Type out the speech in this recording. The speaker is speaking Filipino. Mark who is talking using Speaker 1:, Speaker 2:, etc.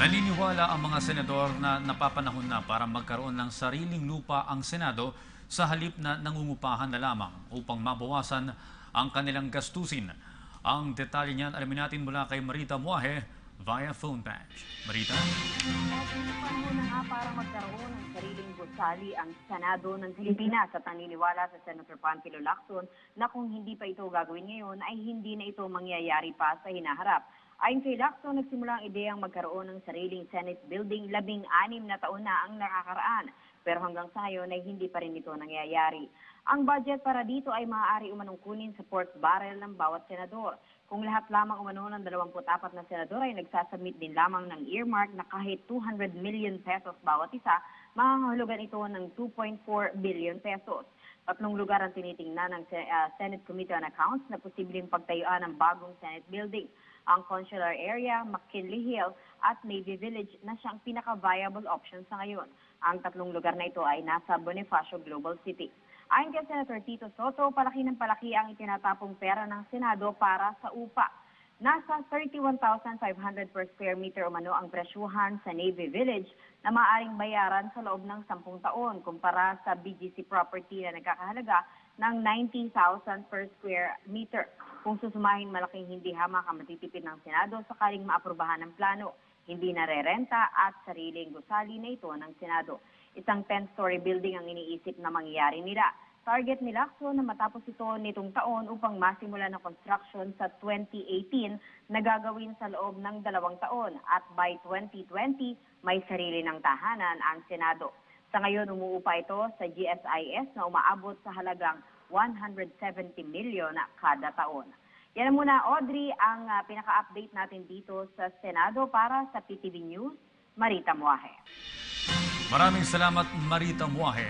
Speaker 1: Naniniwala ang mga senador na napapanahon na para magkaroon ng sariling lupa ang Senado sa halip na nangungupahan na lamang upang mabawasan ang kanilang gastusin. Ang detalye niyan alamin natin mula kay Marita Muahe via phone patch. Marita?
Speaker 2: Panahon na nga para magkaroon ng sariling gusali ang Senado ng Pilipinas at naniniwala sa Senator Panfilo Lacson na kung hindi pa ito gagawin ngayon ay hindi na ito mangyayari pa sa hinaharap. Ayon kay Lacson, nagsimula ang ideyang magkaroon ng sariling Senate building 16 na taon na ang nakakaraan. Pero hanggang sa ngayon ay hindi pa rin ito nangyayari. Ang budget para dito ay maaari umanong kunin sa pork barrel ng bawat senador. Kung lahat lamang umano ng 24 na senador ay nagsasubmit din lamang ng earmark na kahit 200 million pesos bawat isa, makakahulugan ito ng 2.4 billion pesos. 3 lugar ang tinitingnan ng Senate Committee on Accounts na posibleng pagtayuan ng bagong Senate building. Ang Consular Area, McKinley Hill at Navy Village na siyang pinaka-viable option sa ngayon. Ang 3 lugar na ito ay nasa Bonifacio Global City. Ayon kay Senator Tito Soto, palaki ng palaki ang itinatapong pera ng Senado para sa upa. Nasa 31,500 per square meter umano ang presyuhan sa Navy Village na maaaring bayaran sa loob ng 10 taon kumpara sa BGC property na nagkakahalaga ng 90,000 per square meter. Kung susumahin, malaking hindi hamak ang matitipid ng Senado sakaling maaprubahan ng plano. Hindi narerenta at sariling gusali na ito ng Senado. Isang 10-story building ang iniisip na mangyayari nila. Target ni Lacson na matapos ito nitong taon upang masimula ng construction sa 2018 na gagawin sa loob ng 2 taon at by 2020 may sarili ng tahanan ang Senado. Sa ngayon umuupa ito sa GSIS na umaabot sa halagang 170 milyon kada taon. Yan muna, Audrey, ang pinaka-update natin dito sa Senado para sa PTV News. Marita Muahe.
Speaker 1: Maraming salamat, Marita Muahe.